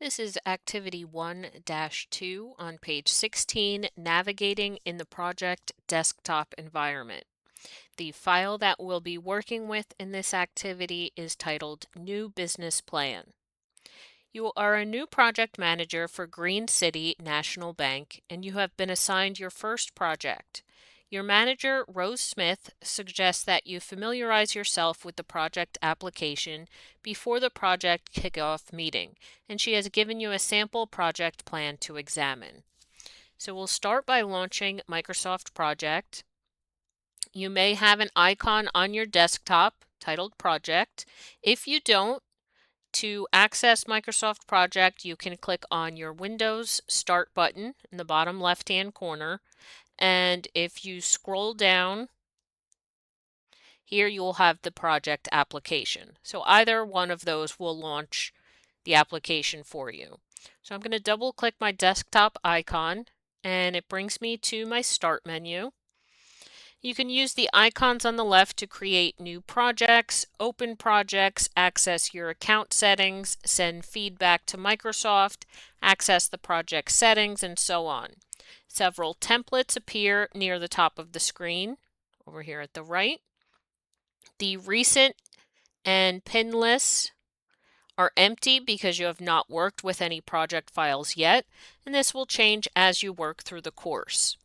This is Activity 1-2 on page 16, Navigating in the Project Desktop Environment. The file that we'll be working with in this activity is titled New Business Plan. You are a new project manager for Green City National Bank, and you have been assigned your first project. Your manager, Rose Smith, suggests that you familiarize yourself with the project application before the project kickoff meeting, and she has given you a sample project plan to examine. So we'll start by launching Microsoft Project. You may have an icon on your desktop titled Project. If you don't, to access Microsoft Project, you can click on your Windows Start button in the bottom left-hand corner. And if you scroll down, here you'll have the project application. So either one of those will launch the application for you. So I'm going to double click my desktop icon and it brings me to my Start menu. You can use the icons on the left to create new projects, open projects, access your account settings, send feedback to Microsoft, access the project settings, and so on. Several templates appear near the top of the screen, over here at the right. The recent and pin lists are empty because you have not worked with any project files yet, and this will change as you work through the course.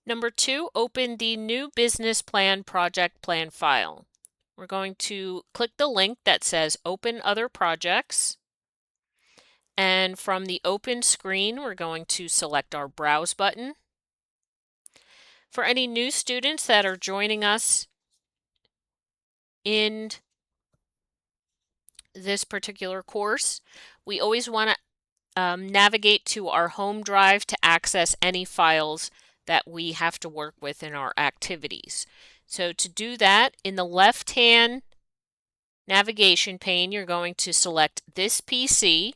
Number 2, open the new business plan project plan file. We're going to click the link that says Open Other Projects. And from the Open screen, we're going to select our Browse button. For any new students that are joining us in this particular course, we always want to navigate to our home drive to access any files that we have to work with in our activities. So to do that, in the left-hand navigation pane, you're going to select this PC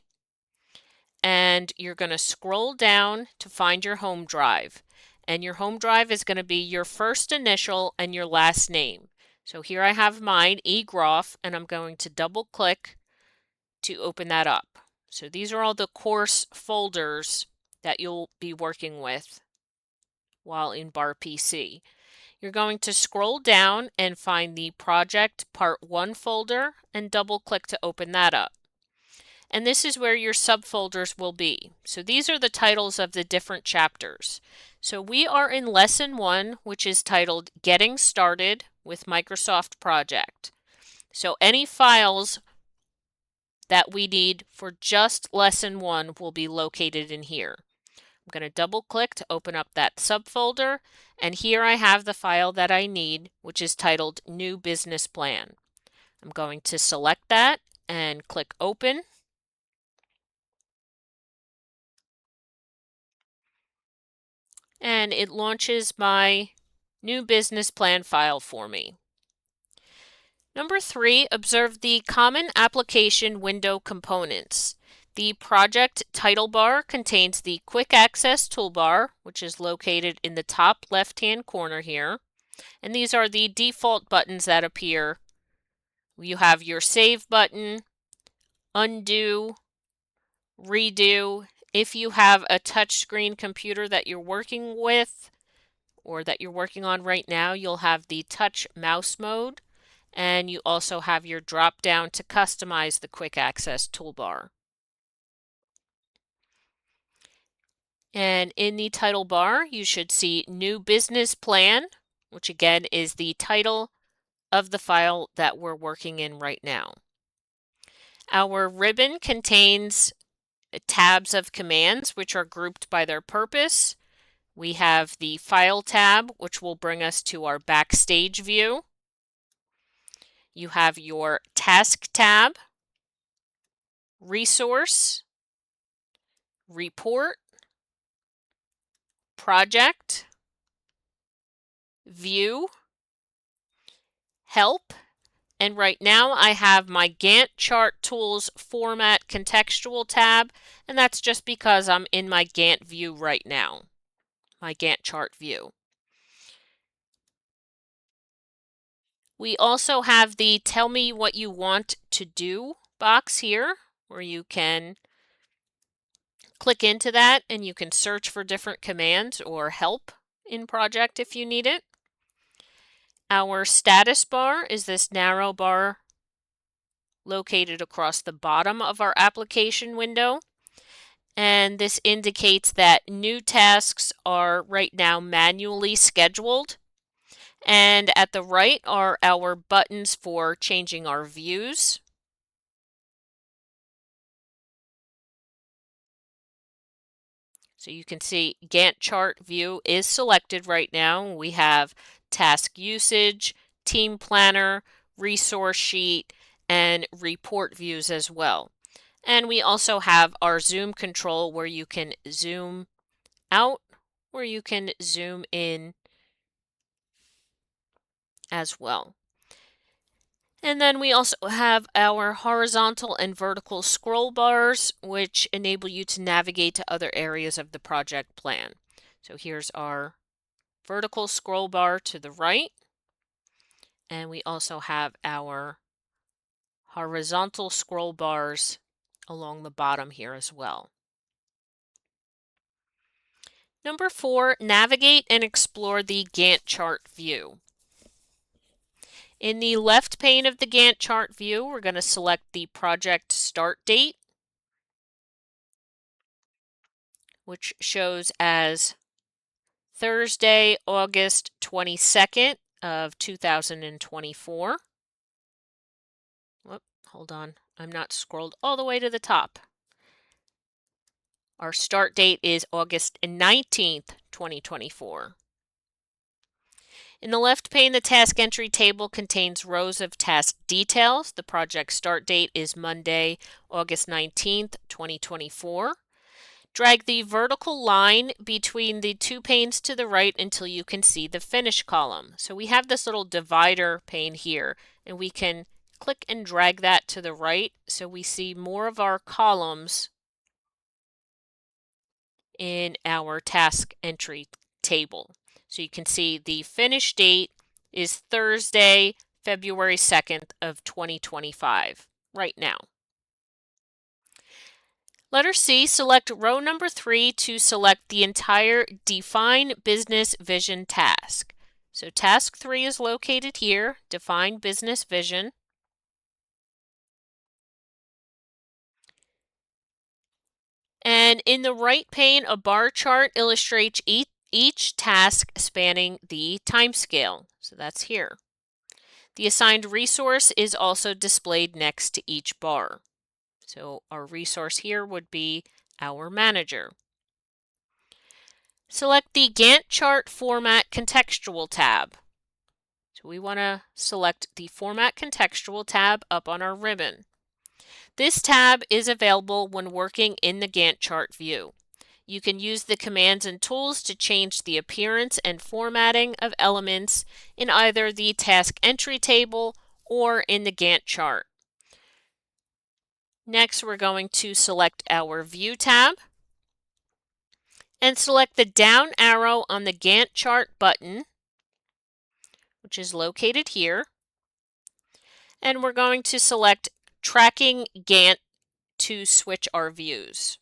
and you're going to scroll down to find your home drive. And your home drive is going to be your first initial and your last name. So here I have mine, eGroff, and I'm going to double click to open that up. So these are all the course folders that you'll be working with while in Bar PC. You're going to scroll down and find the Project Part 1 folder and double click to open that up. And this is where your subfolders will be. So these are the titles of the different chapters. So we are in Lesson 1, which is titled Getting Started with Microsoft Project. So any files that we need for just Lesson 1 will be located in here. I'm going to double click to open up that subfolder, and here I have the file that I need, which is titled New Business Plan. I'm going to select that and click Open. And it launches my new business plan file for me. Number 3, observe the common application window components. The project title bar contains the quick access toolbar, which is located in the top left-hand corner here. And these are the default buttons that appear. You have your save button, undo, redo. If you have a touchscreen computer that you're working with or that you're working on right now, you'll have the touch mouse mode, and you also have your drop down to customize the quick access toolbar. And in the title bar, you should see New Business Plan, which again is the title of the file that we're working in right now. Our ribbon contains tabs of commands, which are grouped by their purpose. We have the File tab, which will bring us to our Backstage view. You have your Task tab, Resource, Report, Project, View, Help, and right now I have my Gantt Chart Tools Format Contextual tab, and that's just because I'm in my Gantt view right now, my Gantt chart view. We also have the Tell Me What You Want to Do box here. where you can click into that and you can search for different commands or help in project if you need it. Our status bar is this narrow bar located across the bottom of our application window. And this indicates that new tasks are right now manually scheduled. And at the right are our buttons for changing our views. So you can see Gantt chart view is selected right now. We have task usage, team planner, resource sheet, and report views as well. And we also have our zoom control where you can zoom out, where you can zoom in as well. And then we also have our horizontal and vertical scroll bars, which enable you to navigate to other areas of the project plan. So here's our vertical scroll bar to the right. And we also have our horizontal scroll bars along the bottom here as well. Number 4, navigate and explore the Gantt chart view. In the left pane of the Gantt chart view, we're going to select the project start date, which shows as Thursday, August 22nd of 2024. Whoop, hold on, I'm not scrolled all the way to the top. Our start date is August 19th, 2024. In the left pane, the task entry table contains rows of task details. The project start date is Monday, August 19th, 2024. Drag the vertical line between the two panes to the right until you can see the finish column. So we have this little divider pane here, and we can click and drag that to the right so we see more of our columns in our task entry table. So you can see the finish date is Thursday, February 2nd of 2025, right now. Letter C, select row number 3 to select the entire Define Business Vision task. So task 3 is located here, Define Business Vision. And in the right pane, a bar chart illustrates each task spanning the timescale. So that's here. The assigned resource is also displayed next to each bar. So our resource here would be our manager. Select the Gantt chart format contextual tab. So we want to select the format contextual tab up on our ribbon. This tab is available when working in the Gantt chart view. You can use the commands and tools to change the appearance and formatting of elements in either the task entry table or in the Gantt chart. Next, we're going to select our View tab and select the down arrow on the Gantt chart button, which is located here. And we're going to select Tracking Gantt to switch our views.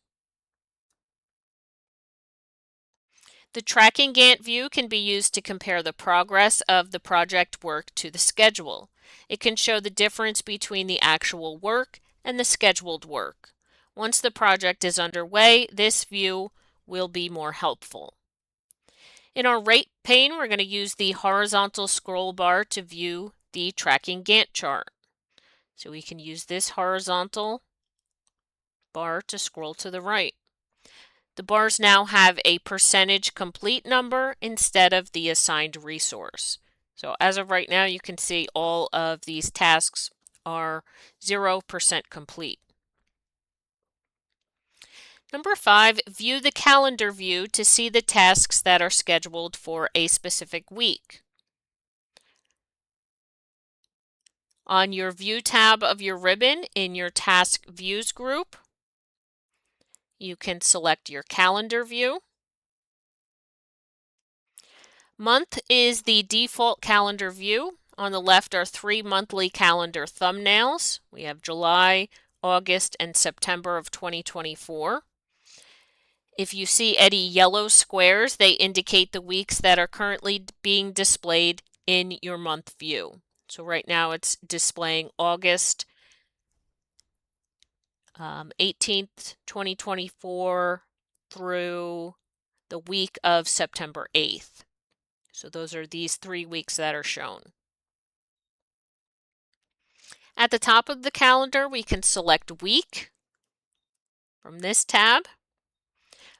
The Tracking Gantt view can be used to compare the progress of the project work to the schedule. It can show the difference between the actual work and the scheduled work. Once the project is underway, this view will be more helpful. In our right pane, we're going to use the horizontal scroll bar to view the Tracking Gantt chart. So we can use this horizontal bar to scroll to the right. The bars now have a percentage complete number instead of the assigned resource. So as of right now, you can see all of these tasks are 0% complete. Number 5, view the calendar view to see the tasks that are scheduled for a specific week. On your View tab of your ribbon in your Task Views group, you can select your calendar view. Month is the default calendar view. On the left are 3 monthly calendar thumbnails. We have July, August, and September of 2024. If you see any yellow squares, they indicate the weeks that are currently being displayed in your month view. So right now it's displaying August 18th, 2024 through the week of September 8th. So those are these 3 weeks that are shown. At the top of the calendar, we can select week from this tab.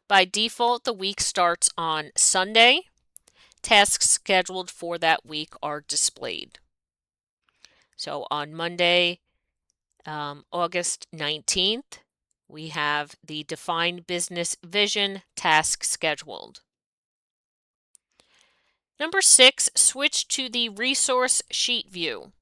By default, the week starts on Sunday. Tasks scheduled for that week are displayed. So on Monday, August 19th, we have the Defined Business Vision task scheduled. Number 6, switch to the Resource Sheet view.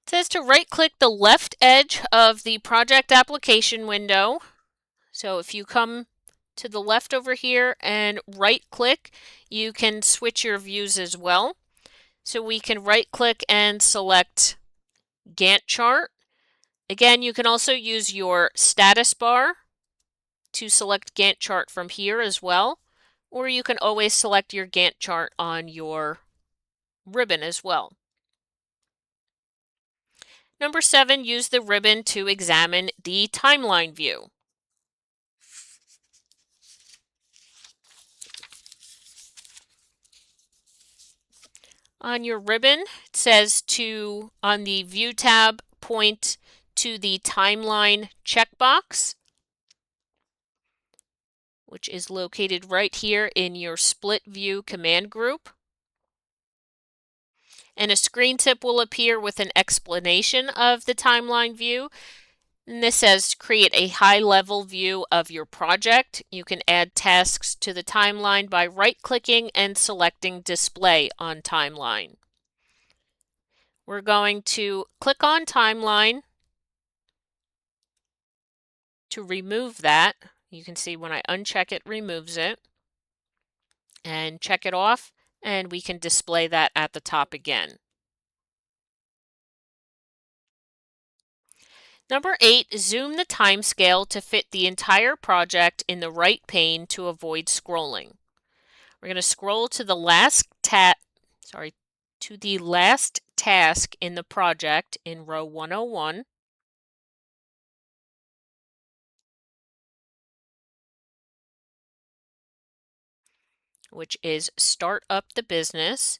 It says to right-click the left edge of the project application window. So if you come to the left over here and right-click, you can switch your views as well. So we can right-click and select Gantt chart. Again, you can also use your status bar to select Gantt chart from here as well, or you can always select your Gantt chart on your ribbon as well. Number 7, use the ribbon to examine the timeline view. On your ribbon, it says to, on the View tab, point to the Timeline checkbox, which is located right here in your Split View command group. And a screen tip will appear with an explanation of the timeline view. And this says create a high-level view of your project. You can add tasks to the timeline by right-clicking and selecting Display on Timeline. We're going to click on Timeline to remove that. You can see when I uncheck it, removes it. And check it off, and we can display that at the top again. Number 8, zoom the timescale to fit the entire project in the right pane to avoid scrolling. We're going to scroll to the last task in the project in row 101. Which is start up the business.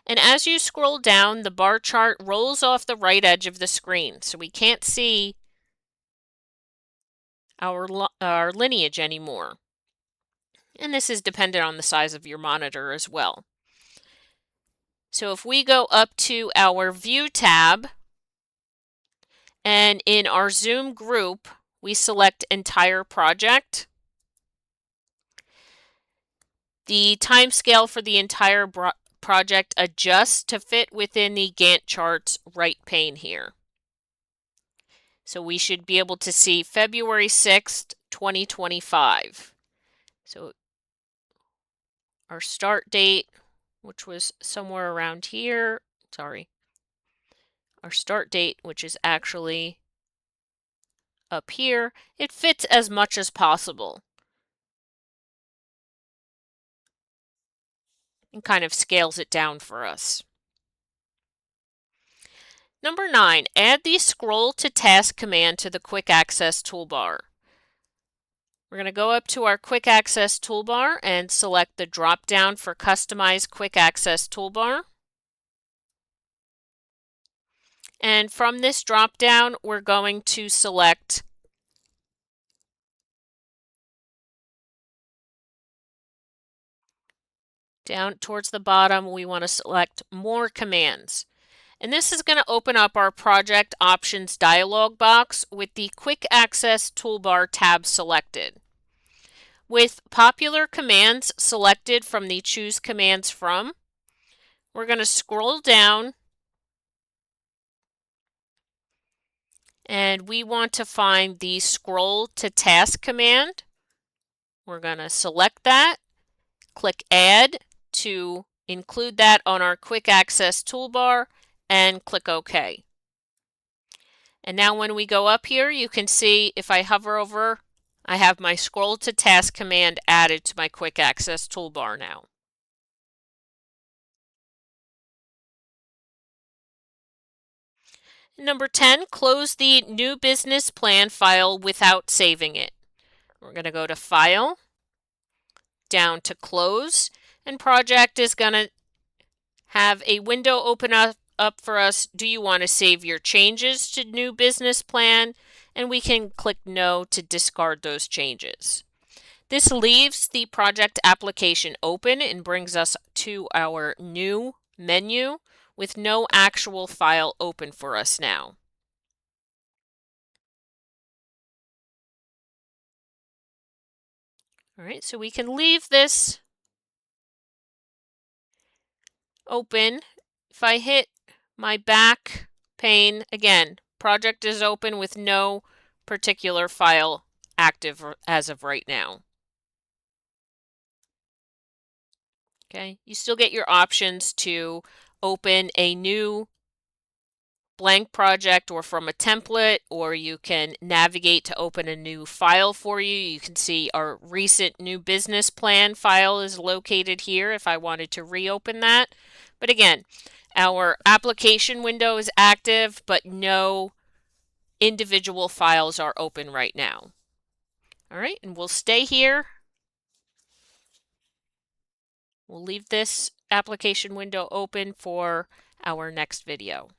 And as you scroll down, the bar chart rolls off the right edge of the screen, so we can't see our lineage anymore. And this is dependent on the size of your monitor as well. So if we go up to our View tab, and in our Zoom group, we select Entire Project, the timescale for the entire project adjusts to fit within the Gantt chart's right pane here. So we should be able to see February 6th, 2025. So our start date, which was somewhere around here, our start date, which is actually up here, it fits as much as possible. And kind of scales it down for us. Number 9, add the scroll to task command to the quick access toolbar. We're going to go up to our quick access toolbar and select the drop down for customize quick access toolbar. And from this drop down, we're going to select down towards the bottom, we want to select more commands. And this is going to open up our project options dialog box with the quick access toolbar tab selected. With popular commands selected from the Choose Commands From, we're going to scroll down and we want to find the Scroll to Task command. We're going to select that, click Add to include that on our Quick Access toolbar, and click OK. And now when we go up here, you can see if I hover over, I have my Scroll to Task command added to my Quick Access toolbar now. Number 10, close the New Business Plan file without saving it. We're going to go to File, down to Close, and Project is going to have a window open up for us. Do you want to save your changes to New Business Plan? And we can click No to discard those changes. This leaves the project application open and brings us to our new menu with no actual file open for us now. All right, so we can leave this open. If I hit my back pane, again, project is open with no particular file active as of right now. Okay, you still get your options to open a new blank project or from a template, or you can navigate to open a new file for you. You can see our recent New Business Plan file is located here if I wanted to reopen that. But again, our application window is active, but no individual files are open right now. All right, and we'll stay here. We'll leave this application window open for our next video.